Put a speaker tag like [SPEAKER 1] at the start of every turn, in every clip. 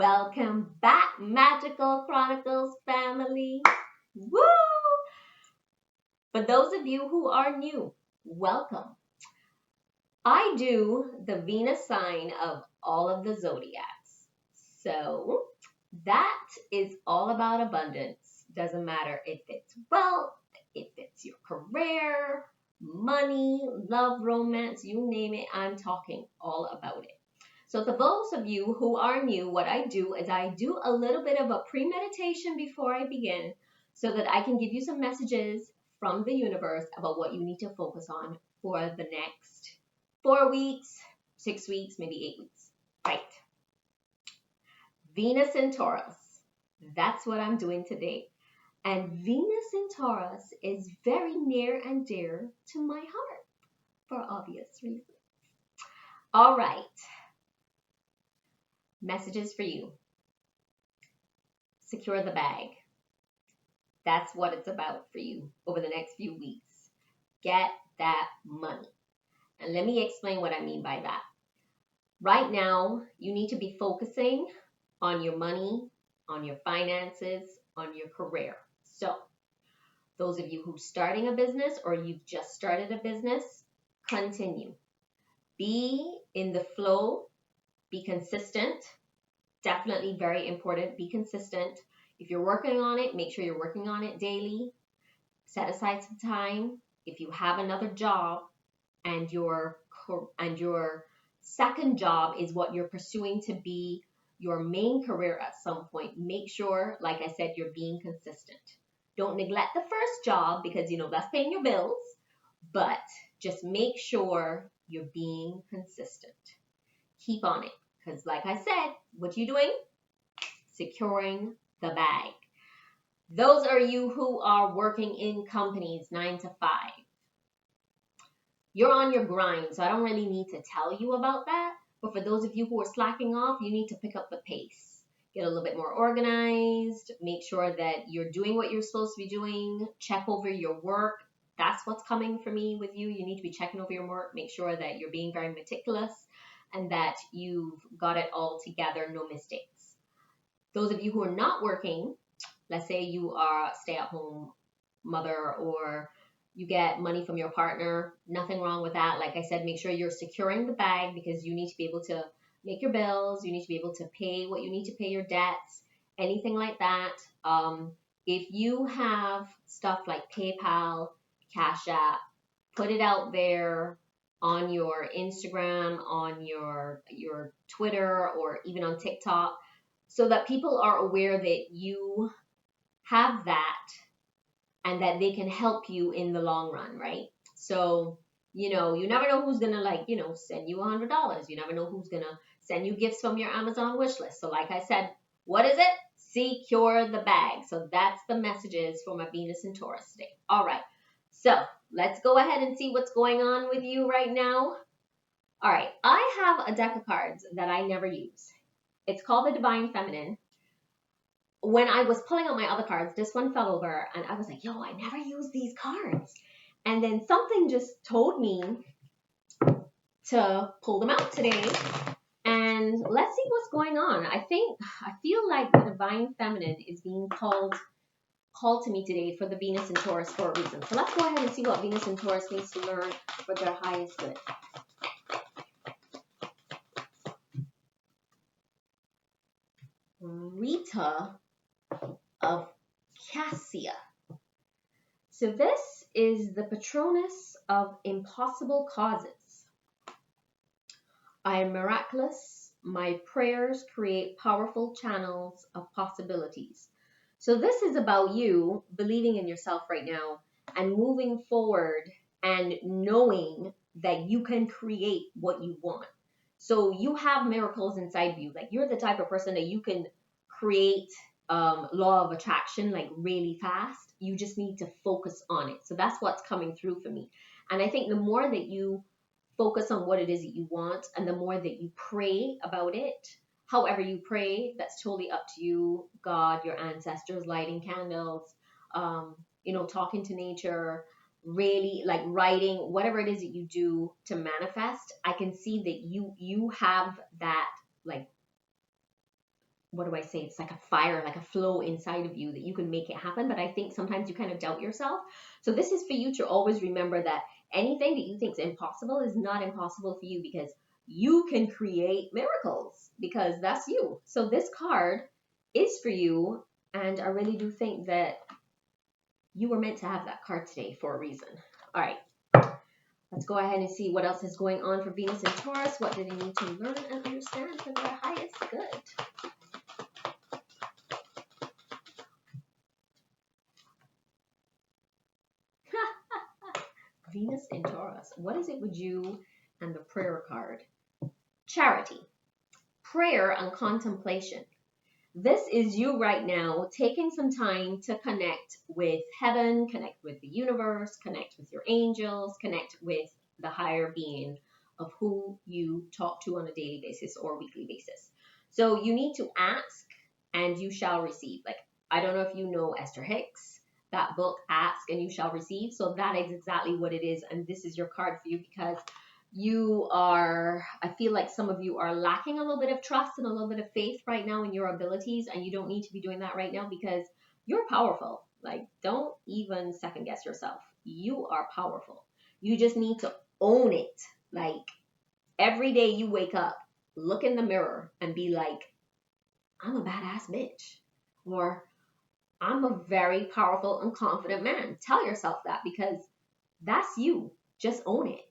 [SPEAKER 1] Welcome back, Magical Chronicles family. Woo! For those of you who are new, welcome. I do the Venus sign of all of the zodiacs. So that is all about abundance. Doesn't matter if it's wealth, if it's your career, money, love, romance, you name it, I'm talking all about it. So for those of you who are new, what I do is I do a little bit of a premeditation before I begin so that I can give you some messages from the universe about what you need to focus on for the next 4 weeks, 6 weeks, maybe 8 weeks. Right. Venus in Taurus. That's what I'm doing today. And Venus in Taurus is very near and dear to my heart for obvious reasons. All right. Messages for you. Secure the bag. That's what it's about for you over the next few weeks. Get that money. And let me explain what I mean by that. Right now, you need to be focusing on your money, on your finances, on your career. So, those of you who's starting a business or you've just started a business, continue. Be in the flow. Be consistent. Definitely very important. Be consistent. If you're working on it, make sure you're working on it daily. Set aside some time. If you have another job and your second job is what you're pursuing to be your main career at some point, make sure, like I said, you're being consistent. Don't neglect the first job because, that's paying your bills, but just make sure you're being consistent. Keep on it. Because like I said, what you doing? Securing the bag. Those are you who are working in companies 9 to 5. You're on your grind, so I don't really need to tell you about that. But for those of you who are slacking off, you need to pick up the pace. Get a little bit more organized. Make sure that you're doing what you're supposed to be doing. Check over your work. That's what's coming for me with you. You need to be checking over your work. Make sure that you're being very meticulous and that you've got it all together, no mistakes. Those of you who are not working, let's say you are a stay-at-home mother or you get money from your partner, nothing wrong with that. Like I said, make sure you're securing the bag because you need to be able to make your bills. You need to be able to pay what you need to pay your debts, anything like that. If you have stuff like PayPal, Cash App, put it out there on your Instagram, on your Twitter, or even on TikTok so that people are aware that you have that and that they can help you in the long run, right? So, you never know who's going to send you $100. You never know who's going to send you gifts from your Amazon wish list. So like I said, what is it? Secure the bag. So that's the messages for my Venus and Taurus today. All right. So let's go ahead and see what's going on with you right now. All right. I have a deck of cards that I never use. It's called the Divine Feminine. When I was pulling out my other cards, this one fell over and I was like, yo, I never use these cards. And then something just told me to pull them out today. And let's see what's going on. I feel like the Divine Feminine is being called to me today for the Venus and Taurus for a reason. So let's go ahead and see what Venus and Taurus needs to learn for their highest good. Rita of Cassia. So this is the patroness of impossible causes. I am miraculous. My prayers create powerful channels of possibilities. So this is about you believing in yourself right now and moving forward and knowing that you can create what you want. So you have miracles inside you. Like you're the type of person that you can create law of attraction like really fast. You just need to focus on it. So that's what's coming through for me. And I think the more that you focus on what it is that you want and the more that you pray about it, however you pray, that's totally up to you. God, your ancestors, lighting candles, talking to nature, really like writing, whatever it is that you do to manifest. I can see that you have that like what do I say? It's like a fire, like a flow inside of you that you can make it happen. But I think sometimes you kind of doubt yourself. So this is for you to always remember that anything that you think is impossible is not impossible for you, because you can create miracles, because that's you. So this card is for you. And I really do think that you were meant to have that card today for a reason. All right. Let's go ahead and see what else is going on for Venus and Taurus. What do they need to learn and understand for their highest good? Venus and Taurus. What is it with you and the prayer card? Charity, prayer, and contemplation. This is you right now taking some time to connect with heaven, connect with the universe, connect with your angels, connect with the higher being of who you talk to on a daily basis or weekly basis. So you need to ask and you shall receive. Like, I don't know if you know Esther Hicks, that book, Ask and You Shall Receive. So that is exactly what it is. And this is your card for you, because you are, I feel like some of you are lacking a little bit of trust and a little bit of faith right now in your abilities, and you don't need to be doing that right now because you're powerful. Like, don't even second guess yourself. You are powerful. You just need to own it. Like, every day you wake up, look in the mirror and be like, I'm a badass bitch, or I'm a very powerful and confident man. Tell yourself that, because that's you. Just own it.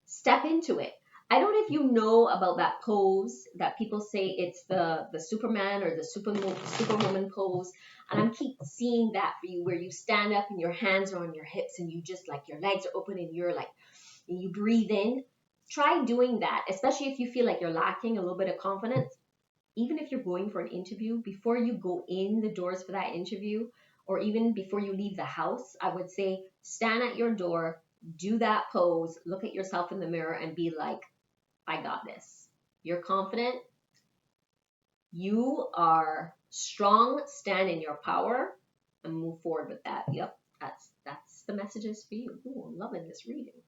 [SPEAKER 1] Step into it. I don't know if you know about that pose that people say it's the Superman or the Superwoman pose. And I keep seeing that for you, where you stand up and your hands are on your hips and you just like, your legs are open and you're like, and you breathe in. Try doing that, especially if you feel like you're lacking a little bit of confidence. Even if you're going for an interview, before you go in the doors for that interview, or even before you leave the house, I would say stand at your door, do that pose, look at yourself in the mirror and be like, I got this. You're confident. You are strong. Stand in your power and move forward with that. Yep, that's the messages for you. Ooh, I'm loving this reading.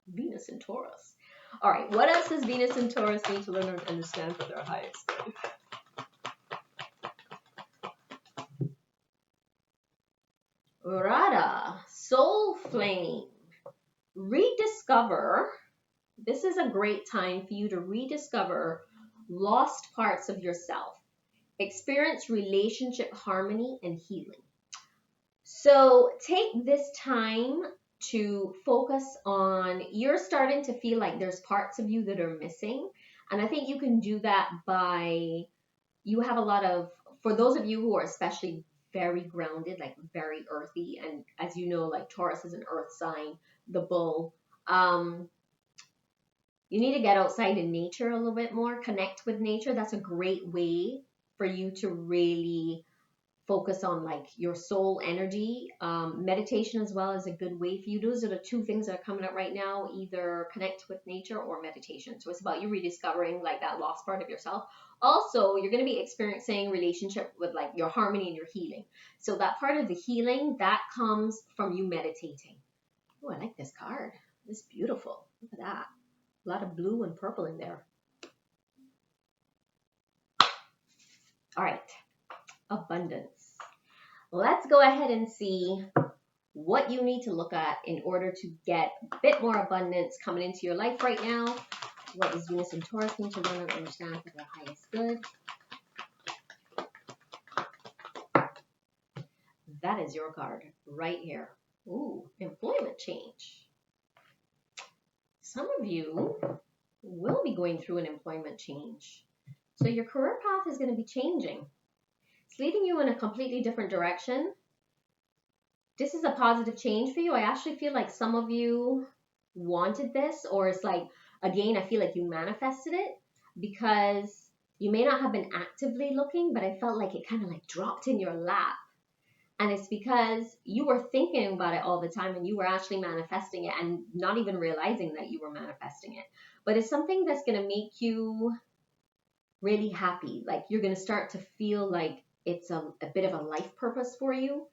[SPEAKER 1] Venus and Taurus. All right, what else does Venus and Taurus need to learn and understand for their highest good? Radha, soul flame. Rediscover. This is a great time for you to rediscover lost parts of yourself. Experience relationship harmony and healing. So take this time to focus on, you're starting to feel like there's parts of you that are missing. And I think you can do that by, you have a lot of, for those of you who are especially very grounded, like very earthy, and as you know, like Taurus is an earth sign, the bull, you need to get outside in nature a little bit more, connect with nature. That's a great way for you to really focus on like your soul energy. Meditation as well is a good way for you. Those are the two things that are coming up right now, either connect with nature or meditation. So it's about you rediscovering like that lost part of yourself. Also, you're going to be experiencing relationship with like your harmony and your healing. So that part of the healing, that comes from you meditating. Oh, I like this card. It's beautiful. Look at that. A lot of blue and purple in there. All right. Abundance. Let's go ahead and see what you need to look at in order to get a bit more abundance coming into your life right now. What does Venus and Taurus need to learn and understand for their highest good? That is your card right here. Ooh, employment change. Some of you will be going through an employment change. So your career path is going to be changing. It's leading you in a completely different direction. This is a positive change for you. I actually feel like some of you wanted this, or it's like, again, I feel like you manifested it, because you may not have been actively looking, but I felt like it kind of like dropped in your lap. And it's because you were thinking about it all the time and you were actually manifesting it and not even realizing that you were manifesting it. But it's something that's going to make you really happy. Like, you're going to start to feel like it's a bit of a life purpose for you.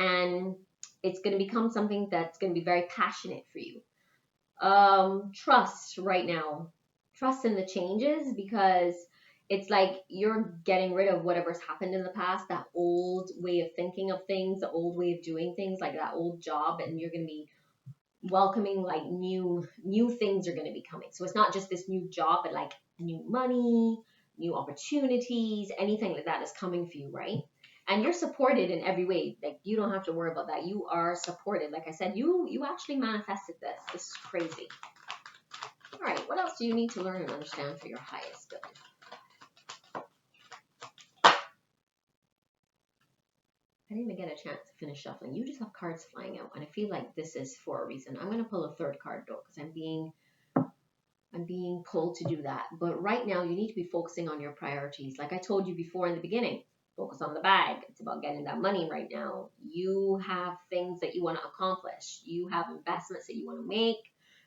[SPEAKER 1] And it's going to become something that's going to be very passionate for you. Trust right now. Trust in the changes, because It's like you're getting rid of whatever's happened in the past, that old way of thinking of things, the old way of doing things, like that old job, and you're going to be welcoming like new things are going to be coming. So it's not just this new job, but like new money, new opportunities, anything like that is coming for you, right? And you're supported in every way. Like you don't have to worry about that. You are supported. Like I said, you actually manifested this. This is crazy. All right, what else do you need to learn and understand for your highest good? I didn't even get a chance to finish shuffling. You just have cards flying out, and I feel like this is for a reason. I'm going to pull a third card though, because I'm being pulled to do that. But right now, you need to be focusing on your priorities. Like I told you before in the beginning, focus on the bag. It's about getting that money right now. You have things that you want to accomplish. You have investments that you want to make.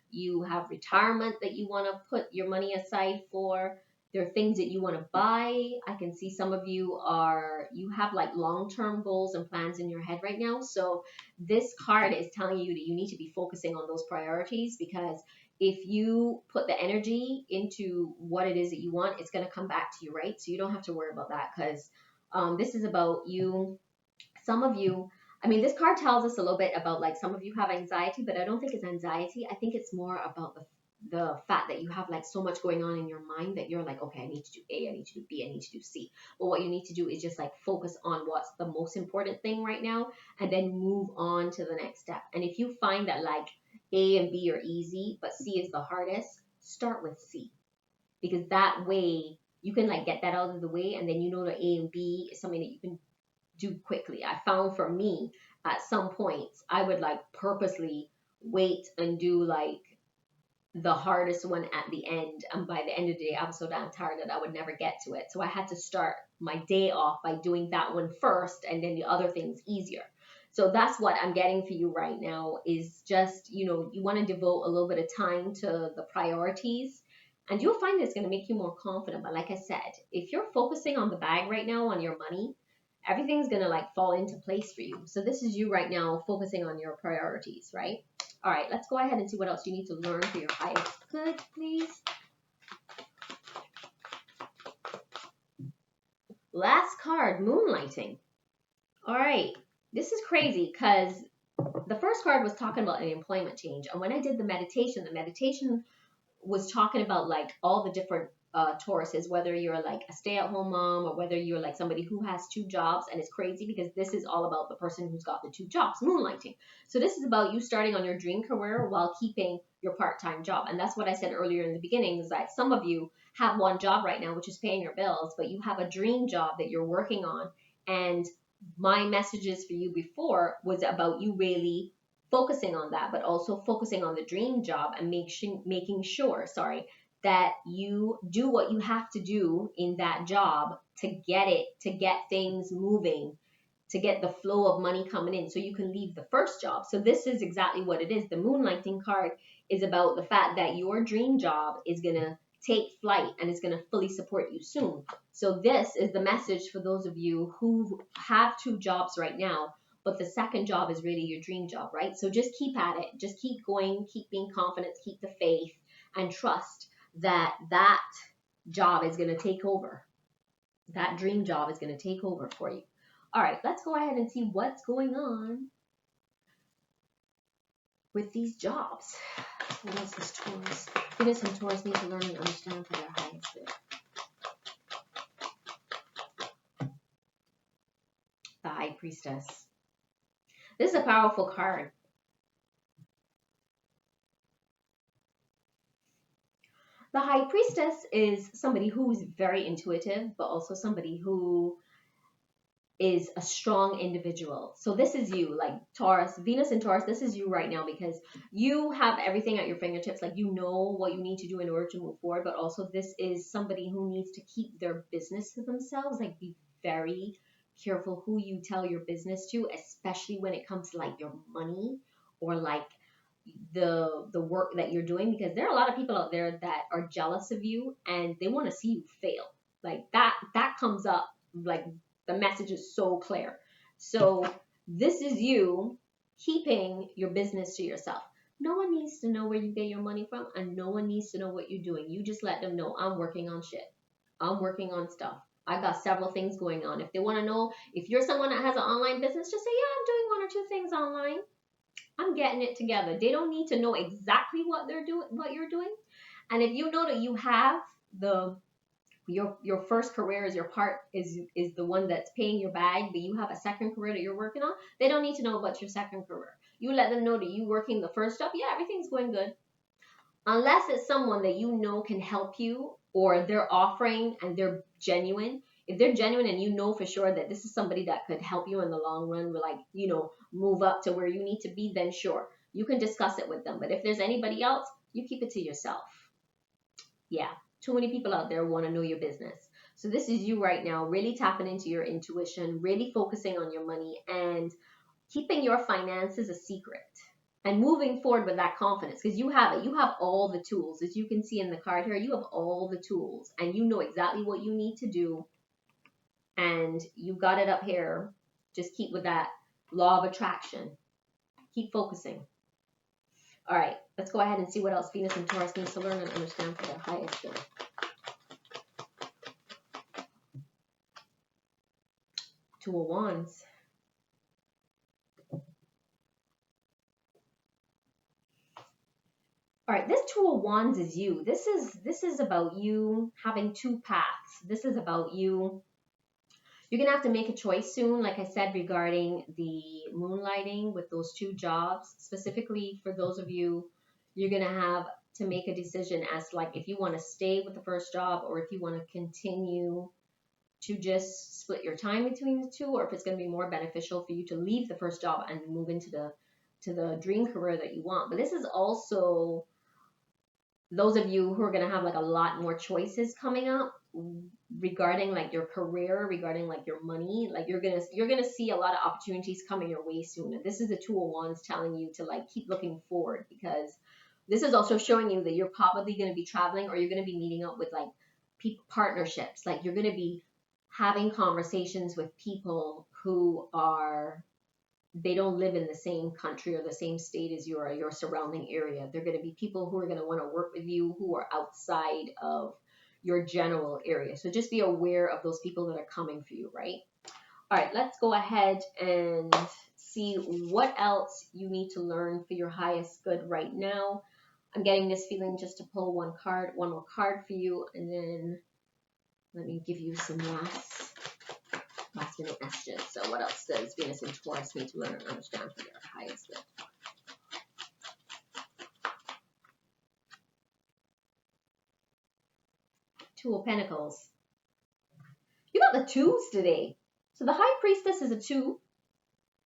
[SPEAKER 1] You have retirement that you want to put your money aside for. There are things that you want to buy. I can see some of you have like long-term goals and plans in your head right now. So this card is telling you that you need to be focusing on those priorities, because if you put the energy into what it is that you want, it's going to come back to you, right? So you don't have to worry about that, because this is about you. Some of you, I mean, this card tells us a little bit about like some of you have anxiety, but I don't think it's anxiety. I think it's more about the fact that you have like so much going on in your mind that you're like, okay, I need to do A, I need to do B, I need to do C. But what you need to do is just like focus on what's the most important thing right now, and then move on to the next step. And if you find that like A and B are easy, but C is the hardest, start with C, because that way you can like get that out of the way, and then you know that A and B is something that you can do quickly. I found for me at some points I would like purposely wait and do like the hardest one at the end, and by the end of the day I was so damn tired that I would never get to it. So I had to start my day off by doing that one first, and then the other things easier. So that's what I'm getting for you right now, is just, you know, you want to devote a little bit of time to the priorities, and you'll find it's going to make you more confident. But like I said, if you're focusing on the bag right now, on your money, everything's going to like fall into place for you. So this is you right now focusing on your priorities, right? All right, let's go ahead and see what else you need to learn for your highest good, please. Last card, moonlighting. All right, this is crazy because the first card was talking about an employment change. And when I did the meditation was talking about like all the different Tauruses, whether you're like a stay-at-home mom or whether you're like somebody who has two jobs. And it's crazy because this is all about the person who's got the two jobs, moonlighting. So this is about you starting on your dream career while keeping your part-time job. And that's what I said earlier in the beginning, is that some of you have one job right now, which is paying your bills, but you have a dream job that you're working on. And my messages for you before was about you really focusing on that, but also focusing on the dream job and making sure, that you do what you have to do in that job to get things moving, to get the flow of money coming in so you can leave the first job. So this is exactly what it is. The moonlighting card is about the fact that your dream job is going to take flight and it's going to fully support you soon. So this is the message for those of you who have two jobs right now, but the second job is really your dream job, right? So just keep at it. Just keep going, keep being confident, keep the faith, and trust that that job is going to take over. That dream job is going to take over for you. All right, let's go ahead and see what's going on with these jobs. What else is Taurus? Venus and Taurus need to learn and understand for their highest good. The High Priestess. This is a powerful card. The High Priestess is somebody who is very intuitive, but also somebody who is a strong individual. So this is you, like Taurus, Venus and Taurus, this is you right now, because you have everything at your fingertips. Like, you know what you need to do in order to move forward, but also this is somebody who needs to keep their business to themselves. Like, be very careful who you tell your business to, especially when it comes to like your money or like the work that you're doing, because there are a lot of people out there that are jealous of you and they want to see you fail. Like that comes up, like the message is so clear. So this is you keeping your business to yourself. No one needs to know where you get your money from, and no one needs to know what you're doing. You just let them know, I'm working on shit. I'm working on stuff. I got several things going on. If they want to know, if you're someone that has an online business, just say, yeah, I'm doing one or two things online. I'm getting it together. They don't need to know exactly what they're doing, what you're doing. And if you know that you have the your first career is your part is the one that's paying your bag, but you have a second career that you're working on, they don't need to know about your second career. You let them know that you working the first job, yeah, everything's going good. Unless it's someone that you know can help you, or they're offering and they're genuine. If they're genuine and you know for sure that this is somebody that could help you in the long run, with like, move up to where you need to be, then sure, you can discuss it with them. But if there's anybody else, you keep it to yourself. Yeah, too many people out there want to know your business. So this is you right now, really tapping into your intuition, really focusing on your money, and keeping your finances a secret, and moving forward with that confidence, because you have it. You have all the tools. As you can see in the card here, you have all the tools, and you know exactly what you need to do, and you got it up here. Just keep with that law of attraction. Keep focusing. All right, let's go ahead and see what else Venus and Taurus needs to learn and understand for their highest good. Two of Wands. All right, this Two of Wands is you. This is about you having two paths. This is about you. You're going to have to make a choice soon, like I said, regarding the moonlighting with those two jobs. Specifically for those of you, you're going to have to make a decision as to, like, if you want to stay with the first job, or if you want to continue to just split your time between the two, or if it's going to be more beneficial for you to leave the first job and move into the dream career that you want. But this is also those of you who are going to have like a lot more choices coming up regarding like your career, regarding like your money. Like you're gonna see a lot of opportunities coming your way soon. And this is the Two of Wands telling you to like keep looking forward, because this is also showing you that you're probably going to be traveling, or you're going to be meeting up with like partnerships. Like you're going to be having conversations with people who are, they don't live in the same country or the same state as you, or your surrounding area. They're going to be people who are going to want to work with you, who are outside of your general area. So just be aware of those people that are coming for you, right? All right, let's go ahead and see what else you need to learn for your highest good right now. I'm getting this feeling just to pull one more card for you, and then let me give you some last minute messages. So what else does Venus and Taurus need to learn and understand for their highest good? Two of Pentacles. You got the twos today. So the High Priestess is a two.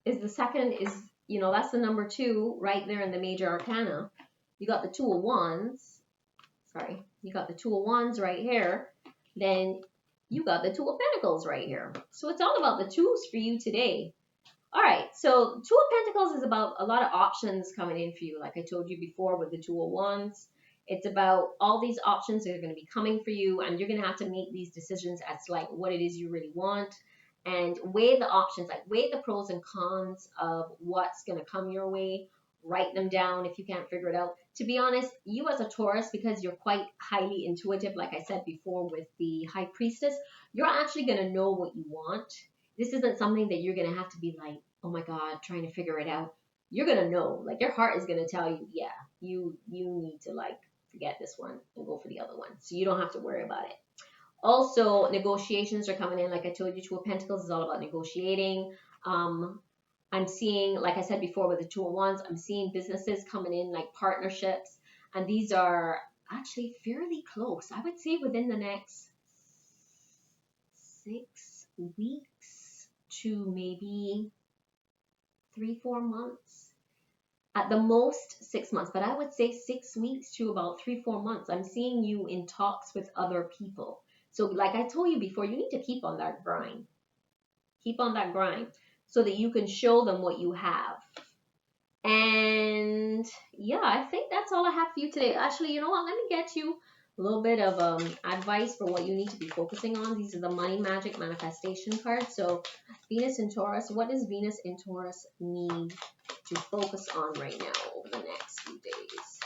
[SPEAKER 1] Is the second is, that's the number two right there in the major arcana. You got the Two of Wands. Sorry. You got the Two of Wands right here. Then you got the Two of Pentacles right here. So it's all about the twos for you today. All right, so Two of Pentacles is about a lot of options coming in for you. Like I told you before with the Two of Wands, it's about all these options that are going to be coming for you, and you're going to have to make these decisions as to like what it is you really want, and weigh the options, like weigh the pros and cons of what's going to come your way. Write them down if you can't figure it out. To be honest, you as a Taurus, because you're quite highly intuitive, like I said before with the High Priestess, you're actually going to know what you want. This isn't something that you're going to have to be like, oh my God, trying to figure it out. You're going to know, like your heart is going to tell you, yeah, you need to like forget this one and go for the other one. So you don't have to worry about it. Also, negotiations are coming in. Like I told you, Two of Pentacles is all about negotiating. I'm seeing, like I said before with the Two of Wands, I'm seeing businesses coming in, like partnerships. And these are actually fairly close. I would say within the next 6 weeks to maybe 3-4 months. At the most 6 months, but I would say 6 weeks to about 3-4 months. I'm seeing you in talks with other people. So like I told you before, you need to keep on that grind. Keep on that grind so that you can show them what you have. And yeah, I think that's all I have for you today. Actually, you know what? Let me get you a little bit of advice for what you need to be focusing on. These are the money magic manifestation cards. So Venus and Taurus, what does Venus and Taurus need to focus on right now over the next few days?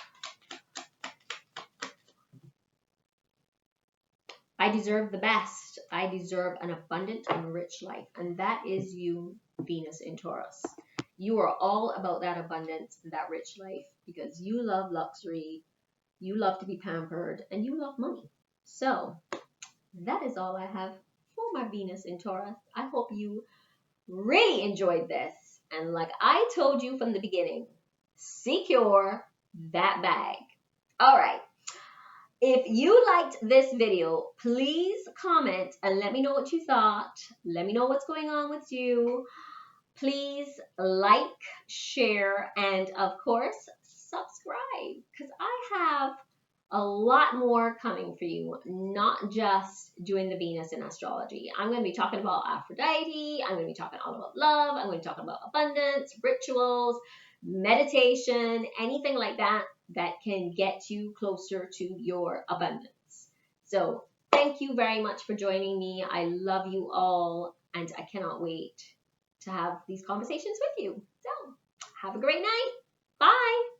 [SPEAKER 1] I deserve the best. I deserve an abundant and rich life. And that is you, Venus in Taurus. You are all about that abundance and that rich life because you love luxury, you love to be pampered, and you love money. So that is all I have for my Venus in Taurus. I hope you really enjoyed this. And like I told you from the beginning, secure that bag. All right. If you liked this video, please comment and let me know what you thought. Let me know what's going on with you. Please like, share, and of course, subscribe because I have a lot more coming for you, not just doing the Venus in astrology. I'm going to be talking about Aphrodite. I'm going to be talking all about love. I'm going to be talking about abundance, rituals, meditation, anything like that that can get you closer to your abundance. So thank you very much for joining me. I love you all, and I cannot wait to have these conversations with you. So have a great night. Bye.